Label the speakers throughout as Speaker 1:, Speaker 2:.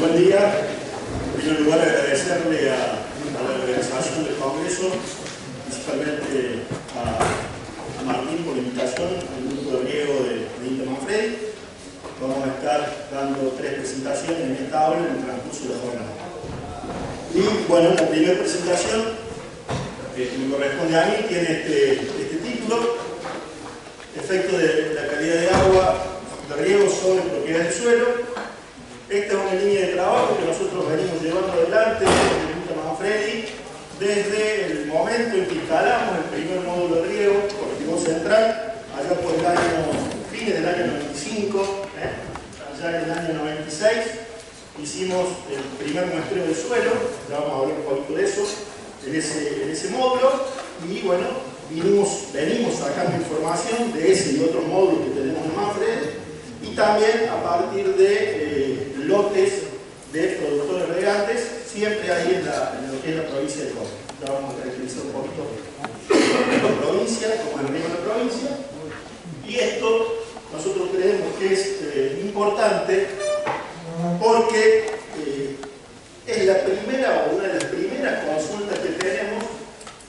Speaker 1: buen día. En primer lugar, agradecerle a la organización del Congreso, principalmente a Martín por la invitación, al grupo de riego de INTA Manfredi. Vamos a estar dando 3 presentaciones en esta aula en el transcurso de la jornada. Y bueno, la primera presentación, que me corresponde a mí, tiene este título: Efecto de la calidad de agua de riego sobre propiedades del suelo. Esta es una línea de trabajo que nosotros venimos llevando adelante desde INTA Manfredi desde el momento en que instalamos el primer módulo de riego colectivo central, allá por el año, fines del año 95, allá en el año 96, hicimos el primer muestreo del suelo, ya vamos a hablar un poquito de eso, en ese módulo, y bueno, venimos sacando información de ese y otros módulos que tenemos en Manfredi, y también a partir de lotes de productores regantes, siempre ahí en lo que es la provincia de Córdoba. Ya vamos a caracterizar un poquito la provincia, como es el río de la provincia, y esto nosotros creemos que es importante porque es la primera o una de las primeras consultas que tenemos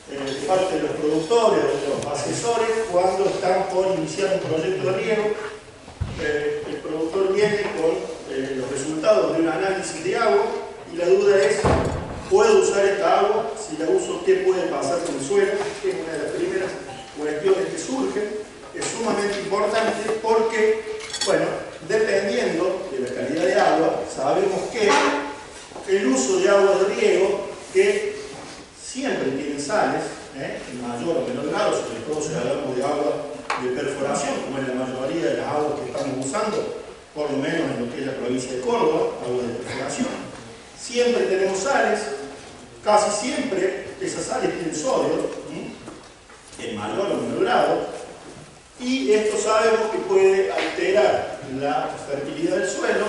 Speaker 1: de parte de los productores, de los asesores, cuando están por iniciar un proyecto de riego. El productor viene con los resultados de un análisis de agua y la duda es: ¿puedo usar esta agua? Si la uso, ¿qué puede pasar con el suelo? Que es una de las primeras cuestiones que surgen. Es sumamente importante porque, bueno, dependiendo de la calidad de agua, sabemos que el uso de agua de riego, que siempre tienen sales, en mayor o menor grado, sobre todo si hablamos de agua de perforación, como es la mayoría de las aguas que estamos usando, por lo menos en lo que es la provincia de Córdoba, agua de perforación. Siempre tenemos sales, casi siempre esas sales tienen sodio, en mayor o menor grado, y esto sabemos que puede alterar la fertilidad del suelo,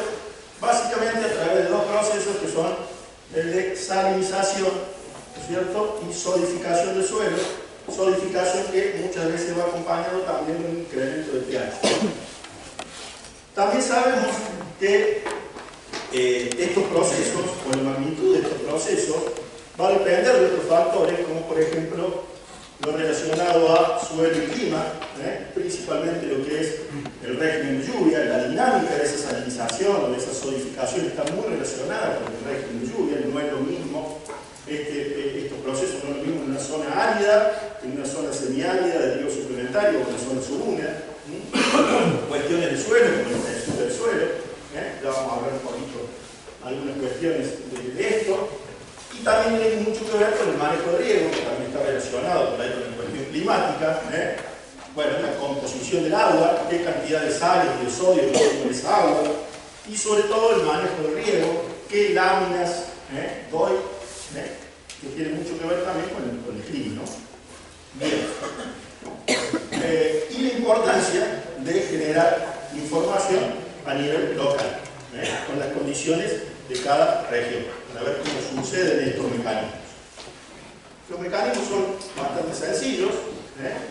Speaker 1: básicamente a través de 2 procesos que son el de salinización, ¿no es cierto?, y solidificación del suelo. Solidificación que muchas veces va acompañado también de un incremento de pH. También sabemos que estos procesos, o la magnitud de estos procesos, va a depender de otros factores, como por ejemplo lo relacionado a suelo y clima, principalmente lo que es el régimen de lluvia. La dinámica de esa salinización o de esa solidificación está muy relacionada con el régimen de lluvia. No es lo mismo estos procesos, no es lo mismo en una zona árida, en una zona semiárida de riego suplementario o en una zona subhúmeda. Cuestiones del suelo, como la textura del suelo, ya vamos a hablar un poquito algunas cuestiones de esto. Y también tiene mucho que ver con el manejo de riego, que también está relacionado por ahí con la cuestión climática. Bueno, la composición del agua, qué cantidad de sales y de sodio tiene esa agua, y sobre todo el manejo de riego, qué láminas doy, que tiene mucho que ver también con el clima, ¿no? Bien. Y la importancia de generar información a nivel local, con las condiciones de cada región, para ver cómo suceden estos mecanismos. Los mecanismos son bastante sencillos: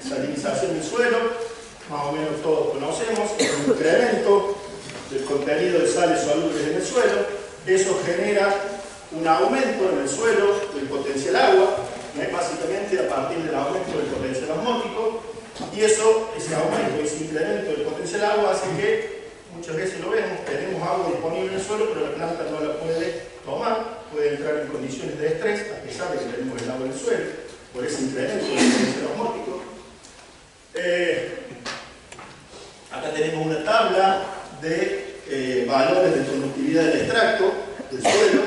Speaker 1: salinización del suelo, más o menos todos conocemos, el incremento del contenido de sales solubles en el suelo. Eso genera un aumento en el suelo del potencial agua, básicamente a partir del aumento del potencial osmótico, y ese aumento, ese incremento del potencial agua hace que, muchas veces lo vemos, tenemos agua disponible en el suelo, pero la planta no la puede tomar, puede entrar en condiciones de estrés, a pesar de que tenemos el agua en el suelo, por ese incremento del potencial osmótico. Acá tenemos una tabla de valores de conductividad del extracto del suelo,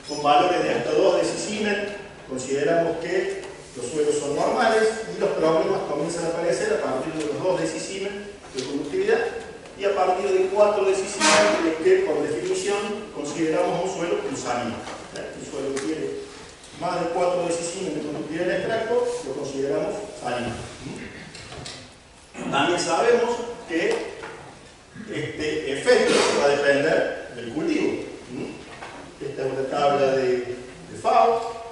Speaker 1: con valores de hasta 2 decisiemel. Consideramos que los suelos son normales y los problemas comienzan a aparecer a partir de los 2 decisiemel de conductividad, y a partir de 4 decisiemel, que por definición consideramos un suelo cruzalino. Un suelo que tiene más de 4 decisiemel de conductividad del extracto lo consideramos salino. También sabemos que este efecto va a depender del cultivo. Esta es una tabla de FAO,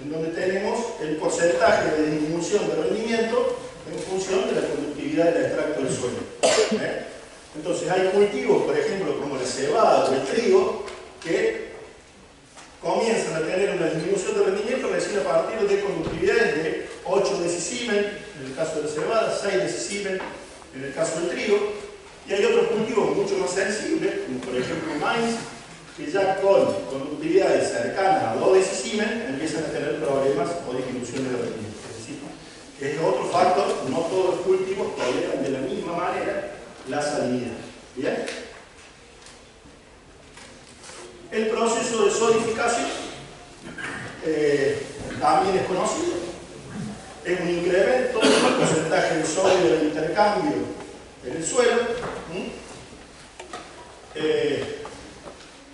Speaker 1: en donde tenemos el porcentaje de disminución de rendimiento en función de la conductividad del extracto del suelo. Entonces hay cultivos, por ejemplo, como la cebada o el ejemplo maíz, que ya con conductividades cercanas a 2 decisiemens empiezan a tener problemas o disminuciones de rendimiento. Es decir, que es otro factor, no todos los cultivos toleran de la misma manera la salinidad. ¿Bien? El proceso de solidificación también es conocido. Es un incremento del porcentaje de sodio del intercambio en el suelo.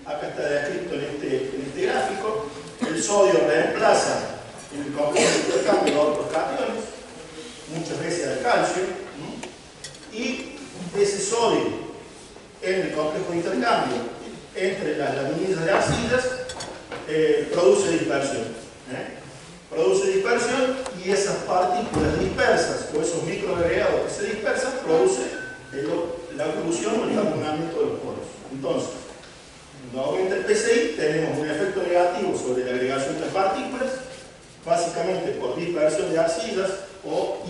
Speaker 1: Acá está descrito en este gráfico. El sodio reemplaza en el complejo de intercambio a otros cationes, muchas veces al calcio, y ese sodio en el complejo de intercambio entre las laminillas de arcillas produce dispersión. Produce dispersión y esas partículas dispersas o esos microagregados que se dispersan produce la oclusión o el taponamiento de los poros. Entonces, cuando aumenta el PCI tenemos un efecto negativo sobre la agregación de partículas, básicamente por dispersión de arcillas o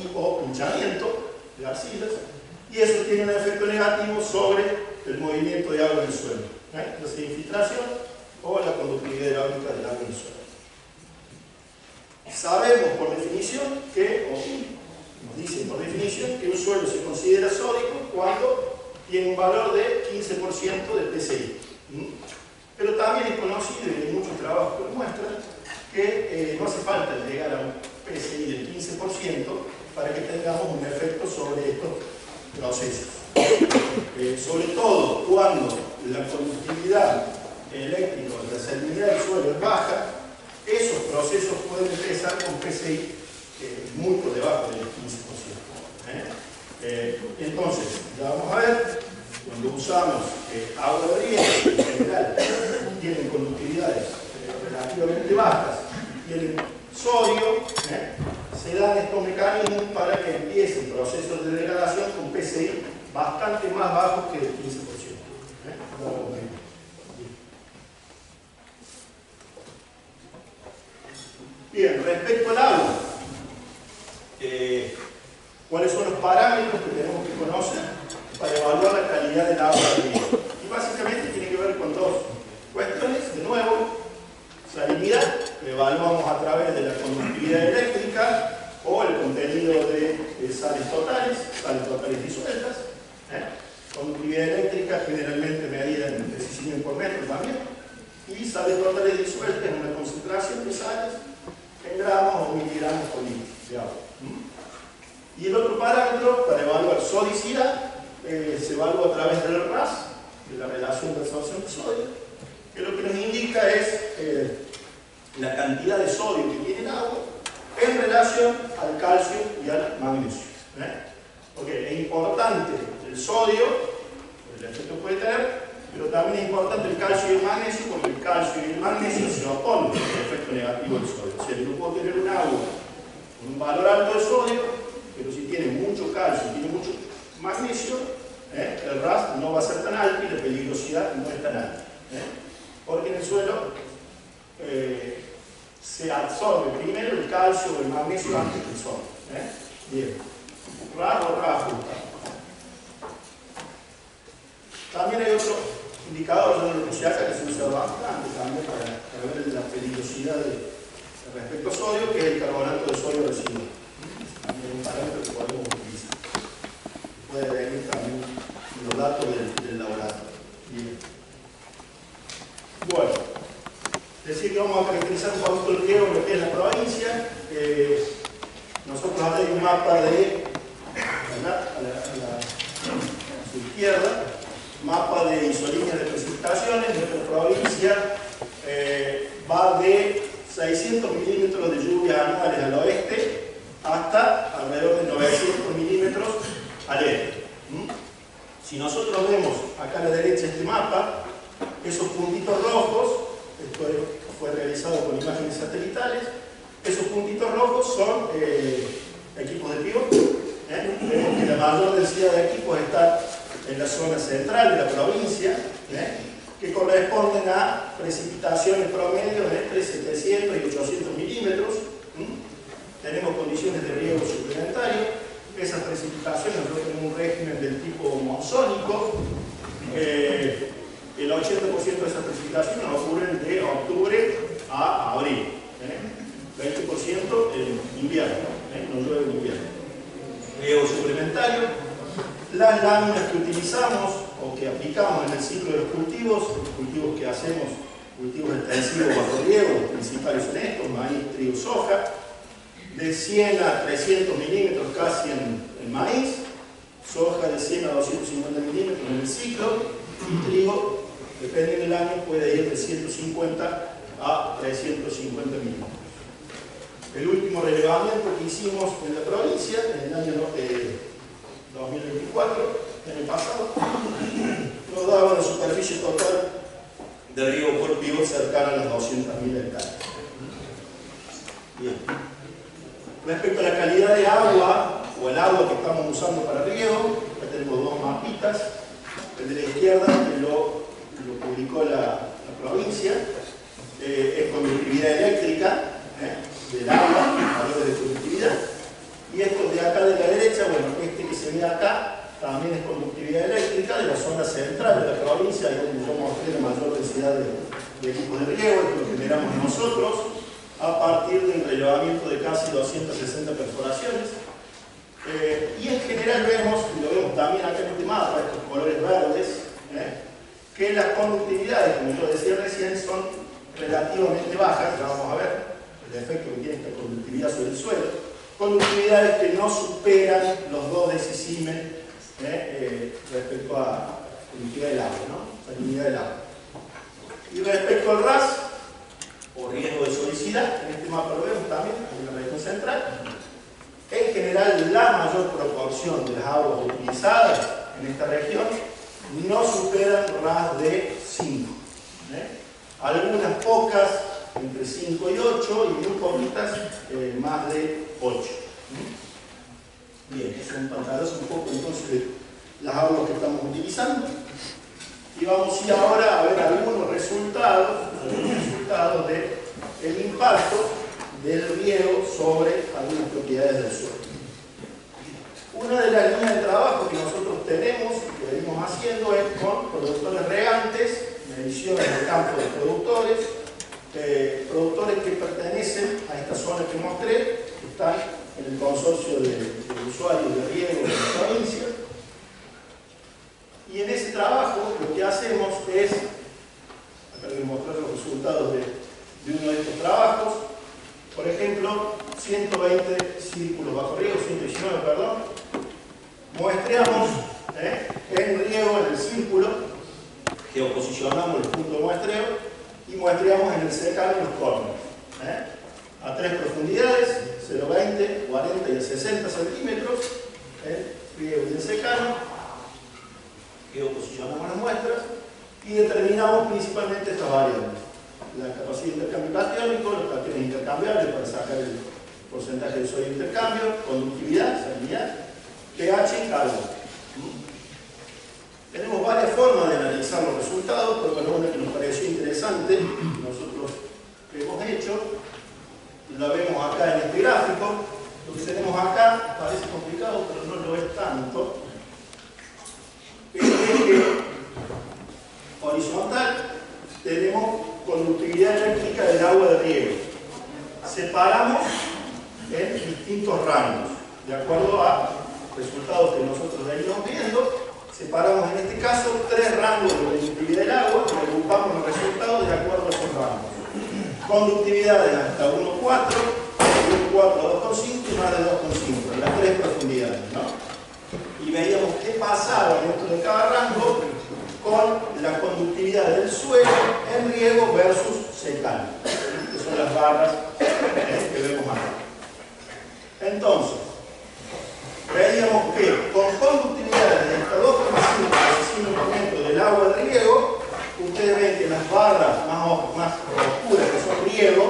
Speaker 1: hinchamiento de arcillas, y eso tiene un efecto negativo sobre el movimiento de agua en el suelo, ya sea infiltración o la conductividad hidráulica del agua en el suelo. Sabemos por definición que, o nos dicen por definición, que un suelo se considera sódico cuando tiene un valor de 15% de PCI. Pero también es conocido, y hay muchos trabajos que lo muestran, que no hace falta llegar a un PCI del 15% para que tengamos un efecto sobre estos procesos. Sobre todo cuando la conductividad eléctrica o la salinidad del suelo es baja, esos procesos pueden empezar con PCI muy por debajo del 15%. Entonces, ya vamos a ver, cuando usamos agua de riego, en general, tienen conductividades relativamente bajas, tienen sodio, se dan estos mecanismos para que empiecen procesos de degradación con PCI bastante más bajos que el 15%. Bien, respecto al agua, ¿cuáles son los parámetros que tenemos que conocer para evaluar la calidad del agua de riego? Y básicamente tiene que ver con dos cuestiones. De nuevo, salinidad, que evaluamos a través de la conductividad eléctrica o el contenido de sales totales disueltas. Conductividad eléctrica generalmente medida en decisiemens por metro también, y sales totales disueltas en una concentración de sales en gramos o miligramos por litro de agua. Y el otro parámetro para evaluar sodicidad se evalúa a través del RAS, de la relación de absorción de sodio, que lo que nos indica es la cantidad de sodio que tiene el agua en relación al calcio y al magnesio. Porque es importante el sodio, el efecto que puede tener, pero también es importante el calcio y el magnesio, porque el calcio y el magnesio se oponen al efecto negativo del sodio. O sea, yo puedo tener un agua con un valor alto de sodio, pero si tiene mucho calcio y tiene mucho magnesio, el RAS no va a ser tan alto y la peligrosidad no es tan alta. Porque en el suelo se absorbe primero el calcio o el magnesio antes que el sodio. Bien, RAS o RAS ajustado. También hay otro indicador, yo no lo puse acá, que se usa bastante también para ver la peligrosidad respecto a sodio, que es el carbonato de sodio residual. También es un parámetro que podemos utilizar. Puede venir también los datos del laboratorio. Bien. Bueno, decir que vamos a caracterizar un poquito el riego, lo que es la provincia. Nosotros acá hay un mapa de a su izquierda, mapa de isolíneas de precipitaciones. Nuestra provincia va de 600 milímetros de lluvias anuales al oeste hasta alrededor de 900 milímetros al este. Si nosotros vemos acá a la derecha este mapa, esos puntitos rojos, esto fue realizado con imágenes satelitales, esos puntitos rojos son equipos de pivot. Vemos que la mayor densidad de equipos está en la zona central de la provincia, que corresponden a precipitaciones promedio de entre 700 y 800 milímetros. Tenemos condiciones de riego suplementario. Esas precipitaciones nosotros tenemos un régimen del tipo monzónico. El 80% 80% de esas precipitaciones ocurren de octubre a abril. 20% en invierno, no llueve en invierno. Riego suplementario. Las láminas que utilizamos o que aplicamos en el ciclo de los cultivos que hacemos, cultivos extensivos bajo riego, los principales son estos: maíz, trigo, soja, de 100 a 300 milímetros casi en maíz, soja de 100 a 250 milímetros en el ciclo, y trigo, depende del año, puede ir de 150 a 350 milímetros. El último relevamiento que hicimos en la provincia, en el año 2024, el año pasado, nos daba una superficie total de riego por vivo cercana a las 200.000 hectáreas. Bien. Respecto a la calidad de agua, o el agua que estamos usando para riego, ya tenemos dos mapitas. El de la izquierda, que lo publicó la provincia, es conductividad eléctrica del agua, valores de conductividad. Y estos de acá de la derecha, bueno, este que se ve acá, también es conductividad eléctrica de la zona central de la provincia, ahí donde yo mostré la mayor densidad de equipos de riego, que lo generamos nosotros, a partir del relevamiento de casi 260 perforaciones. Y en general vemos, y lo vemos también acá en este mapa, estos colores verdes, que las conductividades, como yo decía recién, son relativamente bajas. Ya vamos a ver el efecto que tiene esta conductividad sobre el suelo. Conductividades que no superan los 2 decisimes respecto a la conductividad del agua, ¿no? Salinidad del agua. Y respecto al RAS, o riesgo de solicidad, en este mapa lo vemos también, en la región central. En general, la mayor proporción de las aguas utilizadas en esta región no superan RAS de 5. Algunas pocas entre 5 y 8, y muy poquitas más de 8. Bien, es un pantallazo un poco entonces de las aguas que estamos utilizando. Y vamos a ir ahora a ver algunos resultados del impacto del riego sobre algunas propiedades del suelo. Una de las líneas de trabajo que nosotros tenemos, que venimos haciendo, es con productores regantes, mediciones de campo de productores que pertenecen a esta zona que mostré, que están en el consorcio de usuarios de riego de la provincia. Y en ese trabajo lo que hacemos es, acá les voy a mostrar los resultados de uno de estos trabajos. Por ejemplo, 120 círculos bajo riego, 119, perdón. Muestreamos en riego en el círculo, geoposicionamos el punto de muestreo y muestreamos en el secano los córneres. A 3 profundidades, 0,20, 40 y 60 centímetros, riego y el secano. Geoposicionamos las muestras y determinamos principalmente estas variables: la capacidad de intercambio catiónico, los cationes intercambiables para sacar el porcentaje de sodio de intercambio, conductividad, salinidad, pH y cargo. Tenemos varias formas de analizar los resultados, pero bueno, una que nos pareció interesante, nosotros hemos hecho, la vemos acá en este gráfico. Lo que tenemos acá parece complicado, pero no lo es tanto. Es que horizontal tenemos conductividad eléctrica del agua de riego. Separamos en distintos rangos, de acuerdo a resultados que nosotros venimos viendo. Separamos en este caso 3 rangos de conductividad del agua y agrupamos los resultados de acuerdo a esos rangos. Conductividades hasta 1,4, 1,4 a 2,5 y más de 2,5, en las 3 profundidades, ¿no? Y veíamos qué pasaba dentro de cada rango con la conductividad del suelo en riego versus secano, que son las barras que vemos acá. Entonces, veíamos que con conductividades de hasta 2,5 del agua de riego, ustedes ven que las barras más oscuras, que son riego,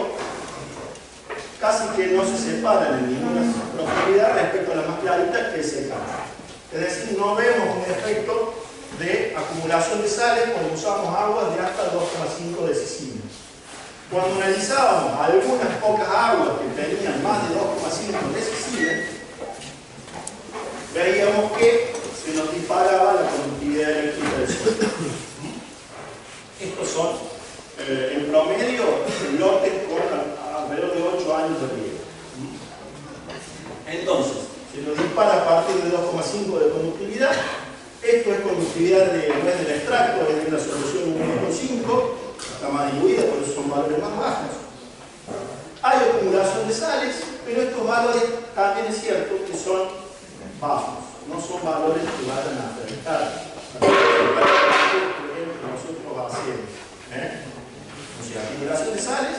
Speaker 1: casi que no se separan en ninguna profundidad respecto a las más claritas, que es secano. Es decir, no vemos un efecto de acumulación de sales cuando usamos aguas de hasta 2,5 decisiles. Cuando analizábamos algunas pocas aguas que tenían más de 2,5 decisiles, veíamos que se nos disparaba la conductividad eléctrica del suelo. son en promedio lotes con alrededor de 8 años de riego. Entonces, se nos dispara a partir de 2,5 de conductividad. Esto es conductividad no es del extracto, es de la solución 1,5, está más diluida, por eso son valores más bajos. Hay acumulación de sales, pero estos valores también es cierto que son bajos, no son valores que vayan a afectar a que nosotros hacemos. O sea, acumulación de sales,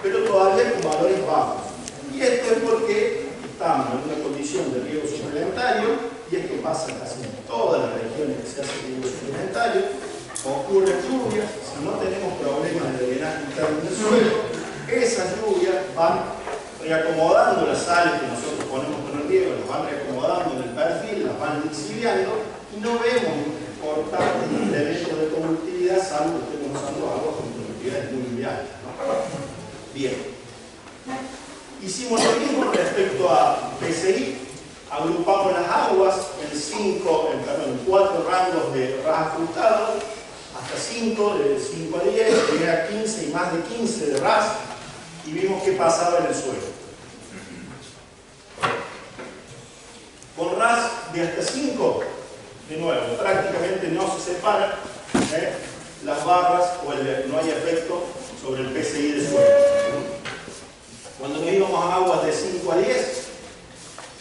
Speaker 1: pero todavía con valores bajos. Y esto es porque estamos en una condición de riego suplementario, y esto pasa casi en todas las regiones que se hace riego suplementario. Ocurren lluvias, si no tenemos problemas de drenaje interno del suelo, esas lluvias van reacomodando las sales que nosotros ponemos con el riego, las van reacomodando en el perfil, las van lixiviando, y no vemos importantes incrementos de conductividad, salvo que estemos usando agua con conductividades muy altas, ¿no? Bien. Hicimos lo mismo respecto a PCI. Agrupamos las aguas en 4 rangos de RAS ajustado, hasta 5, de 5 a 10, llegué a 15 y más de 15 de RAS, y vimos qué pasaba en el suelo. Con RAS de hasta 5, de nuevo, prácticamente no se separan las barras o no hay efecto sobre el PCI del suelo. Cuando nos íbamos a aguas de 5 a 10,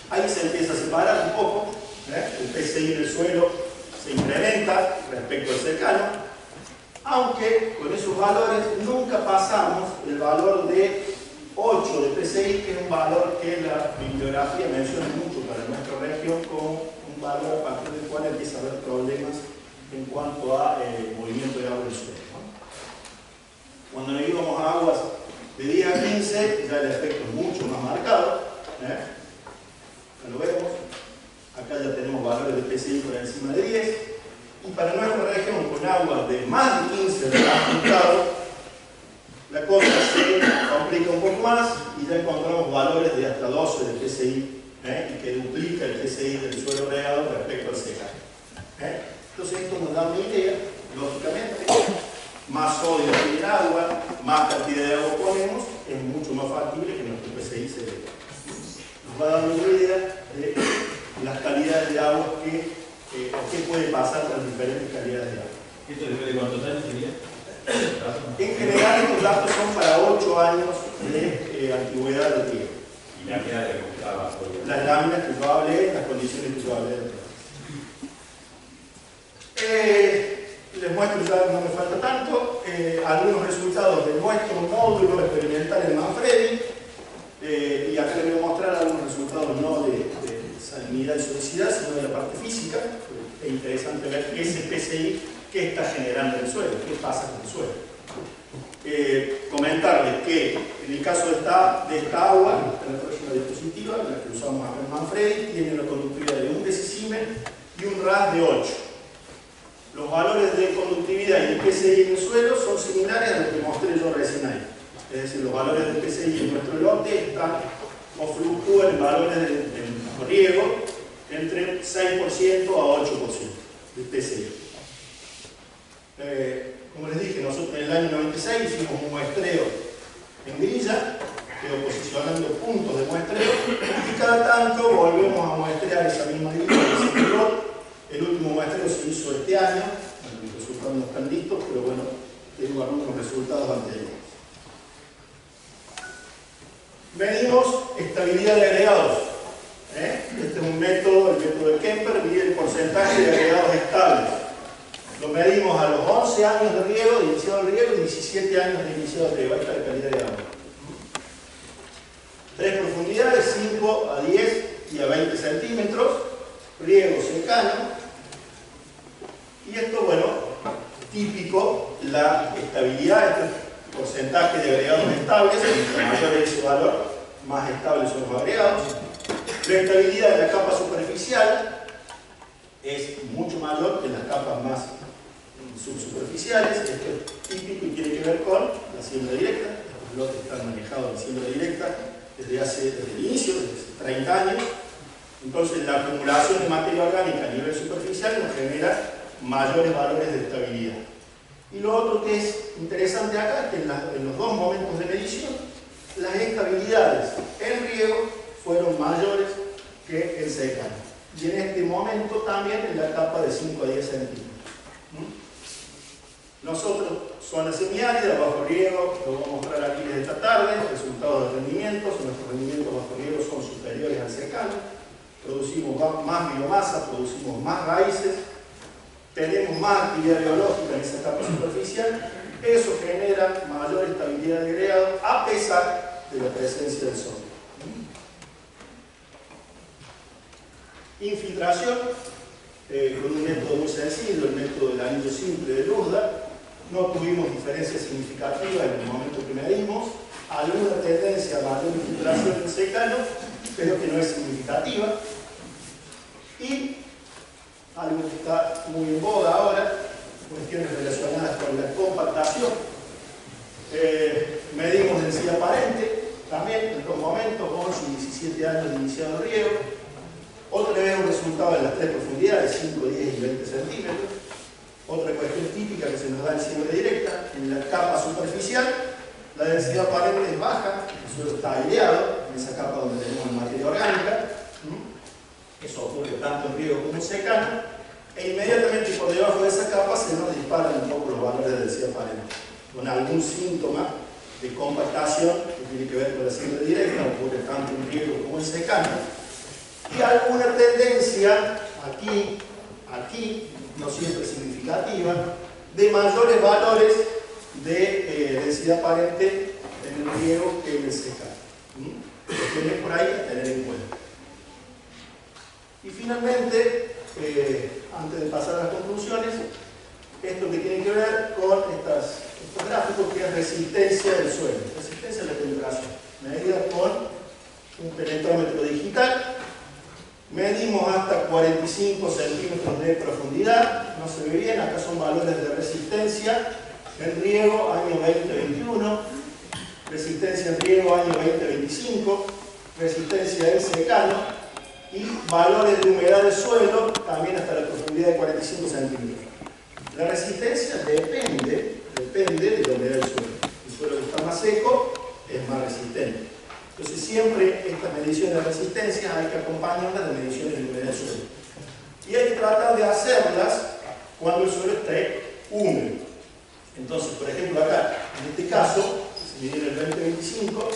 Speaker 1: ahí se empieza a separar un poco, el PCI del suelo se incrementa respecto al secano, aunque con esos valores nunca pasamos el valor de 8 de PCI, que es un valor que la bibliografía menciona mucho para nuestra región como un valor a partir del cual empieza a haber problemas en cuanto a movimiento de agua del suelo, ¿no? Cuando nos íbamos a aguas de 10 a 15, ya el efecto es mucho más marcado. Acá lo vemos. Acá ya tenemos valores de PCI por encima de 10. Y para nuestra región, con aguas de más de 15 de ajustado, la cosa se complica un poco más y ya encontramos valores de hasta 12 de PCI, y que duplica el PCI del suelo regado respecto al secano. Entonces esto nos da una idea, lógicamente, más sodio en el agua, más cantidad de agua ponemos, es mucho más factible que nuestro PCI se eleve. Nos va a dar una idea de las calidades de agua o qué puede pasar con las diferentes calidades de agua.
Speaker 2: ¿Esto después de cuántos años sería?
Speaker 1: En general estos datos son para 8 años de antigüedad del riego.
Speaker 2: Y la queda de computadora.
Speaker 1: Las láminas que yo hablé, las condiciones que yo hablé. Les muestro, ya no me falta tanto, algunos resultados de nuestro módulo experimental en Manfredi, y acá les voy a mostrar algunos resultados no de salinidad y sonicidad, sino de la parte física. Es interesante ver ese PCI que está generando el suelo, qué pasa con el suelo. Comentarles que en el caso de esta agua, en la próxima diapositiva, la que usamos acá en Manfredi, tiene una conductividad de 1 decisimen y un RAS de 8. Los valores de conductividad y de PCI en el suelo son similares a los que mostré yo recién ahí. Es decir, los valores de PCI en nuestro lote están o fluctúan en valores de riego entre 6% a 8% de PCI. Como les dije, nosotros en el año 96 hicimos un muestreo en grilla, quedó posicionando puntos de muestreo, y cada tanto volvemos a muestrear esa misma grilla. El último muestreo se hizo este año, los resultados no están listos, pero bueno, tengo algunos resultados anteriores. Medimos estabilidad de agregados. Este es un método, el método de Kemper, mide el porcentaje de agregados estables. Lo medimos a los 11 años de riego, de iniciado el riego, y 17 años de iniciado el riego. Esta es la calidad de agua. 3 profundidades, 5 a 10 y a 20 centímetros. Riego secano. Y esto, bueno, típico, la estabilidad, este porcentaje de agregados estables, cuanto mayor es ese valor, más estables son los agregados. La estabilidad de la capa superficial es mucho mayor que las capas más subsuperficiales. Esto es típico y tiene que ver con la siembra directa. Estos lotes están manejados en siembra directa desde el inicio, desde 30 años. Entonces la acumulación de materia orgánica a nivel superficial nos genera mayores valores de estabilidad. Y lo otro que es interesante acá es que en los dos momentos de medición, las estabilidades en riego fueron mayores que en secano. Y en este momento también en la capa de 5 a 10 centímetros. Nosotros, zona semiárida, bajo riego, lo vamos a mostrar aquí desde esta tarde, resultados de rendimientos. Nuestros rendimientos bajo riego son superiores al secano. Producimos más biomasa, producimos más raíces, tenemos más actividad biológica en esa capa superficial. Eso genera mayor estabilidad de agregado a pesar de la presencia del sol. Infiltración, con un método muy sencillo, el método del anillo simple de Luzda. No tuvimos diferencias significativas en el momento que medimos, alguna tendencia a mayor infiltración en secano, pero que no es significativa. Y algo que está muy en boga ahora, cuestiones relacionadas con la compactación. Medimos densidad aparente, también en dos momentos, 11 y 17 años de iniciado riego. Otra vez un resultado en las tres profundidades, 5, 10 y 20 centímetros. Otra cuestión típica que se nos da en siembra directa, en la capa superficial, la densidad aparente es baja, el suelo está aireado, en esa capa donde tenemos materia orgánica. Eso ocurre tanto en riego como en secano. E inmediatamente por debajo de esa capa se nos disparan un poco los valores de densidad aparente, con algún síntoma de compactación que tiene que ver con la siembra directa, ocurre tanto en riego como en secano. Y alguna tendencia aquí, no siempre significativa, de mayores valores de densidad aparente en el riego que en el secano. Cuestiones por ahí a tener en cuenta. Y finalmente, antes de pasar a las conclusiones, esto que tiene que ver con estos gráficos, que es resistencia del suelo, resistencia a la penetración, medida con un penetrómetro digital. Medimos hasta 45 centímetros de profundidad, no se ve bien, acá son valores de resistencia en riego año 2021, resistencia en riego año 2025, resistencia en secano y valores de humedad del suelo también hasta la profundidad de 45 centímetros. La resistencia depende de la humedad del suelo. El suelo que está más seco es más resistente. Entonces siempre estas mediciones de resistencia hay que acompañarlas de mediciones de humedad del suelo. Y hay que tratar de hacerlas cuando el suelo esté húmedo. Entonces, por ejemplo, acá, en este caso, se midió en el 2025,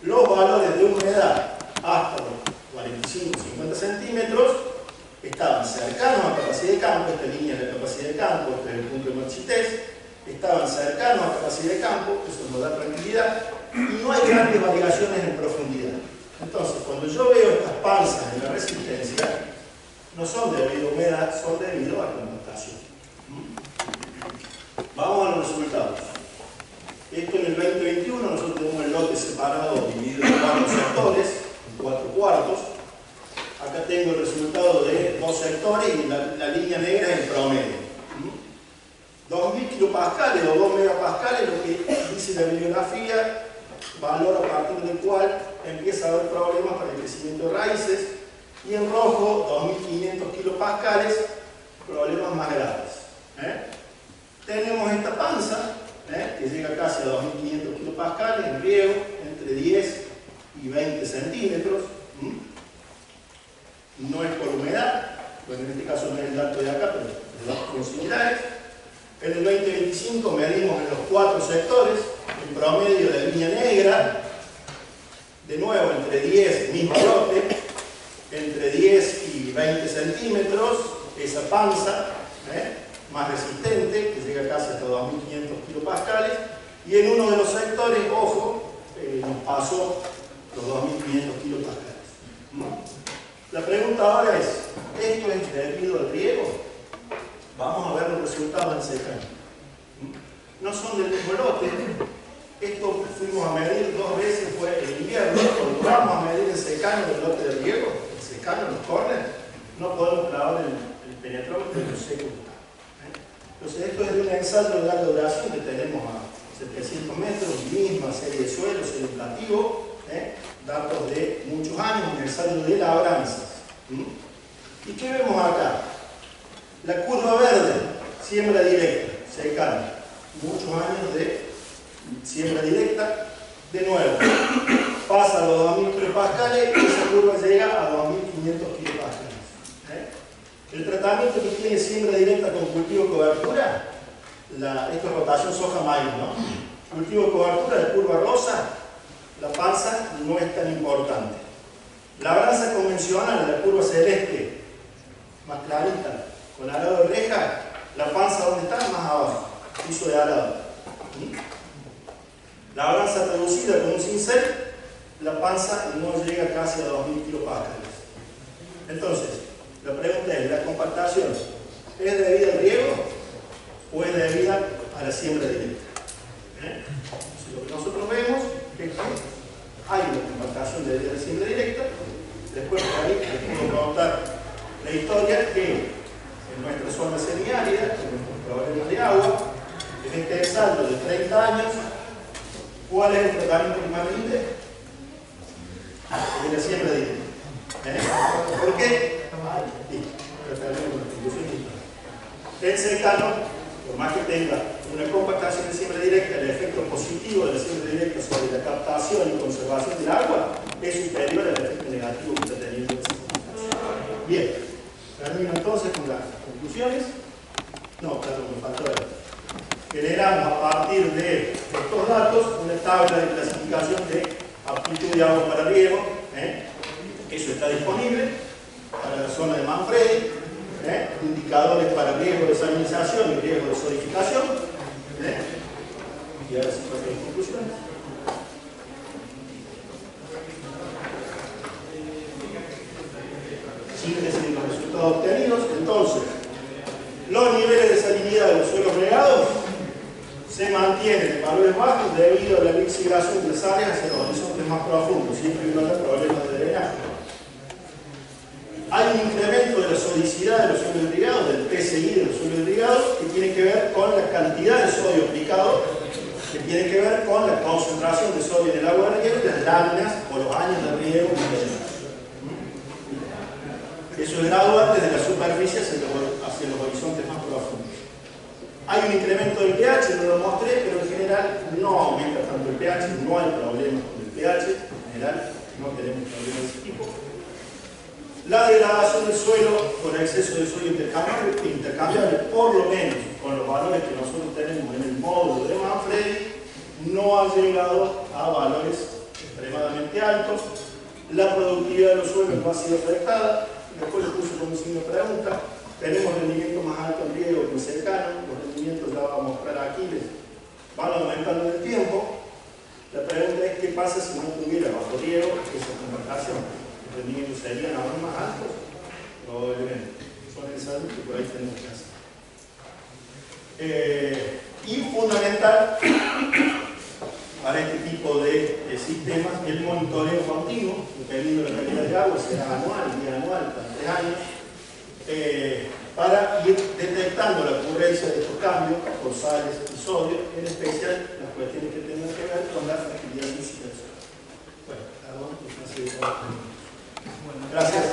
Speaker 1: los valores de humedad hasta los 45-50 centímetros estaban cercanos a capacidad de campo. Esta línea es la capacidad de campo, este es el punto de marchitez. Estaban cercanos a capacidad de campo, eso nos da tranquilidad, y no hay grandes variaciones en profundidad. Entonces, cuando yo veo estas panzas en la resistencia, no son debido a humedad, son debido a compactación. Vamos a los resultados. Esto en el 2021, nosotros tenemos el lote separado, dividido en 4 sectores, en 4 cuartos. Acá tengo el resultado de 2 sectores y la línea negra es el promedio. 2000 kilopascales o 2 megapascales, lo que dice la bibliografía, valor a partir del cual empieza a haber problemas para el crecimiento de raíces, y en rojo 2500 kilopascales, problemas más graves. Tenemos esta panza, que llega casi a 2500 kilopascales en riego, entre 10 y 20 centímetros. No es por humedad, bueno, en este caso no es el dato de acá, pero los datos son similares. En el 2025 medimos en los 4 sectores, en promedio de línea negra, de nuevo entre 10, mismo lote, entre 10 y 20 centímetros, esa panza, más resistente, que llega casi hasta 2500 kilopascales, y en uno de los sectores, ojo, nos pasó los 2500 kilopascales. La pregunta ahora es, ¿esto es debido al riego? Vamos a ver los resultados en secano. No son del mismo lote. Esto fuimos a medir 2 veces, fue en invierno. Cuando vamos a medir el secano del lote de riego, el secano, los corners, no podemos clavar el penetrómetro en lo seco que está. Entonces esto es de un ensayo de larga duración que tenemos a 700 metros, misma serie de suelo, suelo plativo, datos de muchos años, un ensayo de labranzas. ¿Y qué vemos acá? La curva verde, siembra directa, secano. muchos años de siembra directa. De nuevo, pasa a los 2000 kilopascales y esa curva llega a 2500 kilopascales. El tratamiento que tiene siembra directa con cultivo cobertura, esto es rotación soja-maíz, ¿no? Cultivo cobertura de curva rosa, la panza no es tan importante. Labranza convencional, la curva celeste, más clarita, con arado de reja, la panza ¿dónde está? Más abajo, piso de arado. Labranza reducida con un cincel, la panza no llega casi a 2000 kilopascales. Entonces, la pregunta es, ¿la compactación es debida al riego o es debida a la siembra directa? Entonces, lo que nosotros vemos es que hay una compactación debida a la siembra directa. Después por ahí les puedo contar la historia que en nuestra zona semiárida, con nuestros problemas de agua, en este ensayo de 30 años, ¿cuál es el tratamiento que más rinde? De la siembra directa. ¿Por qué? El secano, por más que tenga una compactación de siembra directa, el efecto positivo de la siembra directa sobre la captación y conservación del agua es superior al efecto negativo que está teniendo esa compactación. Bien, termino entonces con las conclusiones. No, claro, me faltó esto. Generamos a partir de estos datos una tabla de clasificación de aptitud de agua para riego. Eso está disponible para la zona de Manfredi. Indicadores para riesgo de salinización y riesgo de solidificación. Y ahora sí paso a las conclusiones. Síntesis de los resultados obtenidos. Entonces, los niveles de salinidad de los suelos regados se mantienen en valores bajos debido a la lixiviación de las áreas hacia los horizontes más profundos, siempre que no haya problemas de drenaje. Hay un incremento de la sodicidad de los suelos irrigados, del PSI de los suelos irrigados, que tiene que ver con la cantidad de sodio aplicado, que tiene que ver con la concentración de sodio en el agua de riego y las láminas o los años de riego. Eso es gradual desde la superficie hacia los horizontes más profundos. Hay un incremento del pH, no lo mostré, pero en general no aumenta tanto el pH, no hay problemas con el pH, en general no tenemos problemas de ese tipo. La degradación del suelo por exceso de sodio intercambiable, por lo menos con los valores que nosotros tenemos en el módulo de Manfredi, no ha llegado a valores extremadamente altos. La productividad de los suelos no ha sido afectada. Después le puse como signo de pregunta. Tenemos rendimiento más alto en riego que en secano. Los rendimientos ya vamos a mostrar aquí, van aumentando en el tiempo. La pregunta es qué pasa si no tuviera bajo riego esa compactación. Los rendimientos serían aún más altos. Probablemente. Son ensayos que por ahí tenemos que hacer. Y fundamental para este tipo de sistemas el monitoreo continuo, dependiendo de la calidad de agua, será anual, bianual, cada 3 años, para ir detectando la ocurrencia de estos cambios por sales y sodio, en especial las cuestiones que tengan que ver con la fragilidad física del suelo. Bueno, perdón, gracias.